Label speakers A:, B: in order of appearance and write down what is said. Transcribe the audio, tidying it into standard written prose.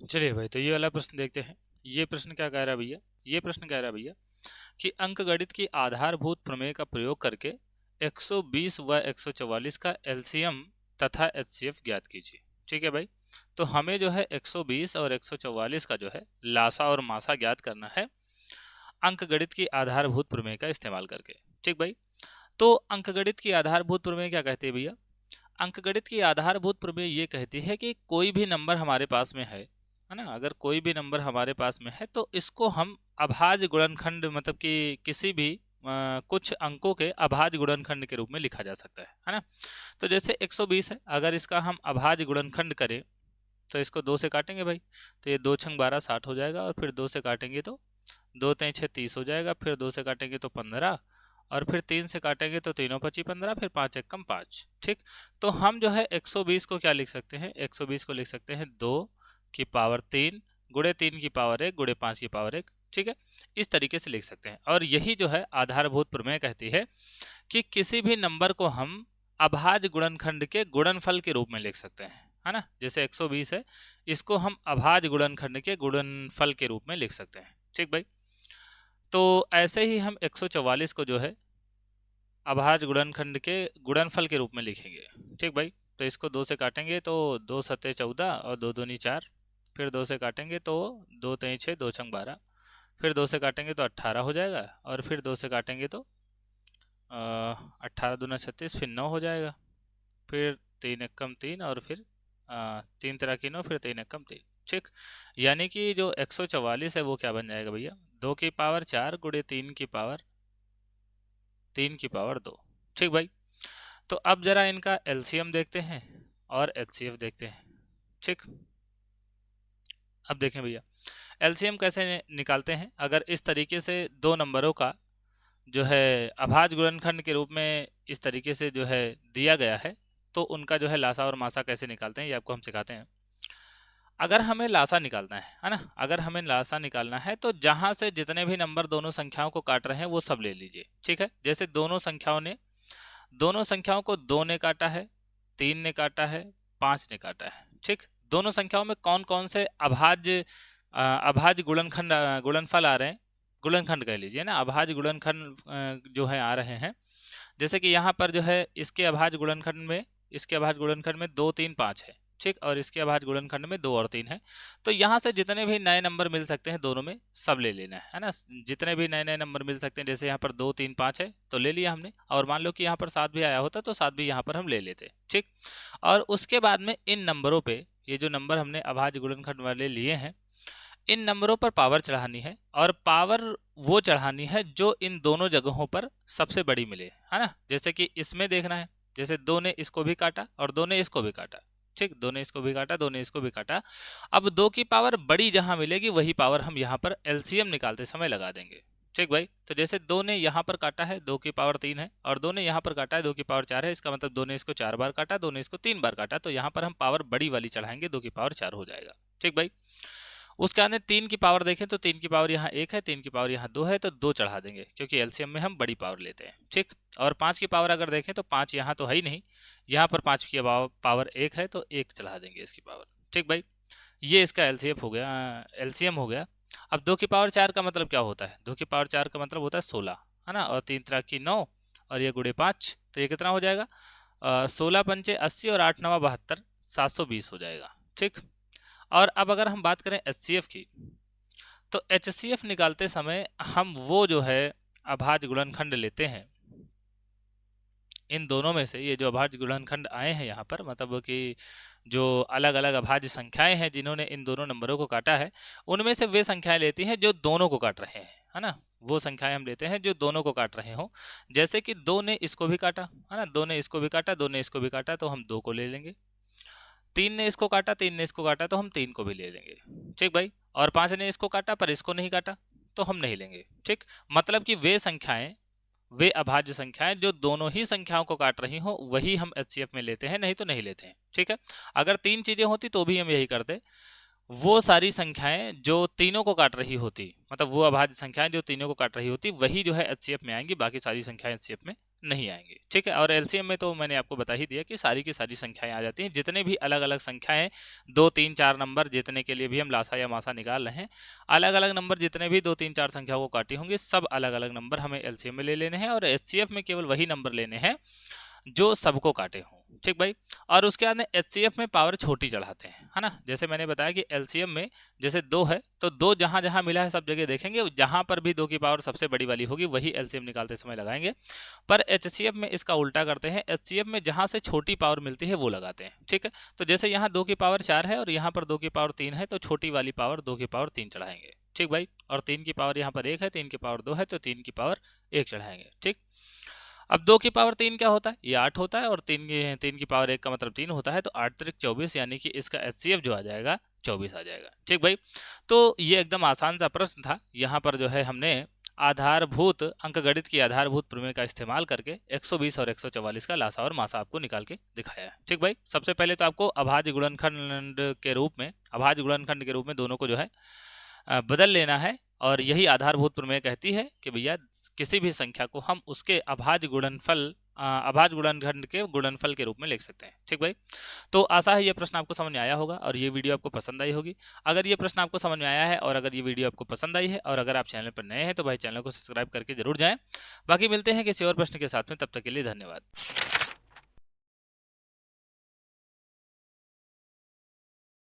A: चलिए भाई, तो ये वाला प्रश्न देखते हैं। ये प्रश्न क्या कह रहा है भैया? ये प्रश्न कह रहा है भैया कि अंकगणित की आधारभूत प्रमेय का प्रयोग करके 120 व 144 का एलसीएम तथा एचसीएफ ज्ञात कीजिए। ठीक है भाई, तो हमें जो है 120 और 144 का जो है लासा और मासा ज्ञात करना है अंकगणित की आधारभूत प्रमेय का इस्तेमाल करके। ठीक भाई, तो अंकगणित की आधारभूत प्रमेय क्या कहती है भैया? अंकगणित की आधारभूत प्रमेय ये कहती है कि कोई भी नंबर हमारे पास में है ना, अगर कोई भी नंबर हमारे पास में है तो इसको हम अभाज्य गुणनखंड, मतलब कि किसी भी कुछ अंकों के अभाज्य गुणनखंड के रूप में लिखा जा सकता है ना। तो जैसे 120 है, अगर इसका हम अभाज्य गुणनखंड करें तो इसको 2 से काटेंगे भाई, तो ये 2 छंग 12 60 हो जाएगा, और फिर 2 से काटेंगे तो 2 3 6 30 हो जाएगा, फिर 2 से काटेंगे तो 15, और फिर 3 से काटेंगे तो तीनों 25 15, फिर 5 एक कम 5। ठीक, तो हम जो है 120 को क्या लिख सकते हैं? 120 को लिख सकते हैं 2 की पावर 3 गुणे 3 की पावर 1 गुणे 5 की पावर 1। ठीक है, इस तरीके से लिख सकते हैं। और यही जो है आधारभूत प्रमेय कहती है कि किसी भी नंबर को हम अभाज्य गुणनखंड के गुणनफल के रूप में लिख सकते हैं, है ना। जैसे 120 है, इसको हम अभाज्य गुणनखंड के गुणनफल के रूप में लिख सकते हैं। ठीक भाई, तो ऐसे ही हम 144 को जो है अभाज्य गुणनखंड के गुणनफल के रूप में लिखेंगे। ठीक भाई, तो इसको 2 से काटेंगे तो 2 सत्ते 14 और 2 दूनी 4, फिर 2 से काटेंगे तो 2 तेई 6 2 छंग 12, फिर 2 से काटेंगे तो 18 हो जाएगा, और फिर 2 से काटेंगे तो 18 दूना 36, फिर 9 हो जाएगा, फिर 3 एक कम 3, और फिर 3 तरह की 9, फिर 3 एक कम 3। ठीक, यानी कि जो 144 है वो क्या बन जाएगा भैया? 2 की पावर 4 गुणे 3 की पावर 2। ठीक भाई, तो अब जरा इनका एलसीएम देखते हैं और एचसीएफ देखते हैं। ठीक, अब देखें भैया एलसीएम कैसे निकालते हैं। अगर इस तरीके से दो नंबरों का जो है अभाज्य गुणनखंड के रूप में इस तरीके से जो है दिया गया है, तो उनका जो है लासा और मासा कैसे निकालते हैं ये आपको हम सिखाते हैं। अगर हमें लासा निकालना है ना, अगर हमें लासा निकालना है तो जहां से जितने भी नंबर दोनों संख्याओं को काट रहे हैं वो सब ले लीजिए। ठीक है, जैसे दोनों संख्याओं को 2 ने काटा है, 3 ने काटा है, 5 ने काटा है। ठीक, दोनों संख्याओं में कौन कौन से अभाज्य गुणनखंड गुणनफल आ रहे हैं, गुणनखंड कह लीजिए ना, अभाज्य गुणनखंड जो है आ रहे हैं। जैसे कि यहाँ पर जो है इसके अभाज्य गुणनखंड में 2 3 5 है। ठीक, और इसके अभाज्य गुणनखंड में 2 और 3 है। तो यहाँ से जितने भी नए नंबर मिल सकते हैं दोनों में सब ले लेना है ना। जितने भी नए नए नंबर मिल सकते हैं, जैसे यहाँ पर 2 3 5 है तो ले लिया हमने, और मान लो कि यहाँ पर 7 भी आया होता तो 7 भी यहाँ पर हम ले लेते। ठीक, और उसके बाद में इन नंबरों पे, ये जो नंबर हमने अभाज्य गुणनखंड वाले लिए हैं, इन नंबरों पर पावर चढ़ानी है, और पावर वो चढ़ानी है जो इन दोनों जगहों पर सबसे बड़ी मिले, है ना। जैसे कि इसमें देखना है, जैसे 2 ने इसको भी काटा और 2 ने इसको भी काटा। ठीक, 2 ने इसको भी काटा, 2 ने इसको भी काटा। अब 2 की पावर बड़ी जहां मिलेगी वही पावर हम यहाँ पर एलसीएम निकालते समय लगा देंगे। ठीक भाई, तो जैसे 2 ने यहाँ पर काटा है, 2 की पावर 3 है, और 2 ने यहाँ पर काटा है, 2 की पावर 4 है। इसका मतलब 2 ने इसको 4 बार काटा, 2 ने इसको 3 बार काटा, तो यहाँ पर हम पावर बड़ी वाली चढ़ाएंगे, 2 की पावर 4 हो जाएगा। ठीक भाई, उसके आने 3 की पावर देखें तो 3 की पावर यहाँ 1 है, 3 की पावर यहाँ 2 है, तो 2 चढ़ा देंगे क्योंकि एलसीएम में हम बड़ी पावर लेते हैं। ठीक, और 5 की पावर अगर देखें तो 5 यहाँ तो है ही नहीं, यहाँ पर 5 की पावर 1 है तो 1 चढ़ा देंगे इसकी पावर। ठीक भाई, ये इसका एलसीएम हो गया, अब 2 की पावर 4 का मतलब क्या होता है? 2 की पावर 4 का मतलब होता है 16, है ना, और 3 तरह की 9, और ये गुणे 5, तो ये कितना हो जाएगा? 16 पंचे 80 और 8 नवा 72, 720 हो जाएगा। ठीक, और अब अगर हम बात करें एचसीएफ की, तो एचसीएफ निकालते समय हम वो जो है अभाज्य गुणनखंड लेते हैं, इन दोनों में से ये जो अभाज्य गुणनखंड आए हैं यहाँ पर, मतलब कि जो अलग अलग अभाज्य संख्याएं हैं जिन्होंने इन दोनों नंबरों को काटा है, उनमें से वे संख्याएं लेती हैं जो दोनों को काट रहे हैं, है ना। वो संख्याएं हम लेते हैं जो दोनों को काट रहे हो। जैसे कि 2 ने इसको भी काटा, है ना, 2 ने इसको भी काटा, 2 ने इसको भी काटा, तो हम 2 को ले लेंगे। 3 ने इसको काटा, 3 ने इसको काटा, तो हम 3 को भी ले लेंगे। ठीक भाई, और 5 ने इसको काटा पर इसको नहीं काटा तो हम नहीं लेंगे। ठीक, मतलब कि वे अभाज्य संख्याएं जो दोनों ही संख्याओं को काट रही हो वही हम एचसीएफ में लेते हैं, नहीं तो नहीं लेते हैं। ठीक है, अगर 3 चीजें होती तो भी हम यही करते। वो सारी संख्याएं जो तीनों को काट रही होती, मतलब वो अभाज्य संख्याएं जो तीनों को काट रही होती, वही जो है एचसीएफ में आएंगी, बाकी सारी संख्याएं एचसीएफ में नहीं आएंगे। ठीक है, और एलसीएम में तो मैंने आपको बता ही दिया कि सारी की सारी संख्याएं आ जाती हैं। जितने भी अलग अलग संख्याएं 2 3 4 नंबर जितने के लिए भी हम लासा या मासा निकाल रहे हैं, अलग अलग नंबर जितने भी 2 3 4 संख्या को काटी होंगी, सब अलग अलग नंबर हमें एलसीएम में ले लेने हैं, और एचसीएफ में केवल वही नंबर लेने हैं जो सबको काटे हों। ठीक भाई, और उसके बाद में एचसीएफ में पावर छोटी चढ़ाते हैं, है ना। जैसे मैंने बताया कि एलसीएम में जैसे 2 है तो 2 जहां जहां मिला है सब जगह देखेंगे, जहां पर भी 2 की पावर सबसे बड़ी वाली होगी वही एलसीएम निकालते समय लगाएंगे। पर एचसीएफ में इसका उल्टा करते हैं, एचसीएफ में जहां से छोटी पावर मिलती है वो लगाते हैं। ठीक है, तो जैसे यहाँ 2 की पावर 4 है और यहाँ पर 2 की पावर 3 है, तो छोटी वाली पावर 2 की पावर 3 चढ़ाएंगे। ठीक भाई, और 3 की पावर यहाँ पर 1 है, 3 की पावर 2 है, तो 3 की पावर 1 चढ़ाएंगे। ठीक, अब 2 की पावर 3 क्या होता है, ये 8 होता है, और 3 की पावर 1 का मतलब 3 होता है, तो 8 त्रिक 24, यानी कि इसका एचसीएफ जो आ जाएगा 24 आ जाएगा। ठीक भाई, तो ये एकदम आसान सा प्रश्न था। यहाँ पर जो है हमने आधारभूत अंकगणित की आधारभूत प्रमेय का इस्तेमाल करके 120 और 144 का लासा और मासा आपको निकाल के दिखाया है। ठीक भाई, सबसे पहले तो आपको अभाज्य गुणनखंड के रूप में दोनों को जो है बदल लेना है, और यही आधारभूत प्रमेय कहती है कि भैया किसी भी संख्या को हम उसके अभाज्य गुणनखंड के गुणनफल के रूप में लिख सकते हैं। ठीक भाई, तो आशा है ये प्रश्न आपको समझ में आया होगा और ये वीडियो आपको पसंद आई होगी। अगर ये प्रश्न आपको समझ में आया है और अगर ये वीडियो आपको पसंद आई है और अगर आप चैनल पर नए हैं तो भाई चैनल को सब्सक्राइब करके जरूर जाएं। बाकी मिलते हैं किसी और प्रश्न के साथ में, तब तक के लिए धन्यवाद।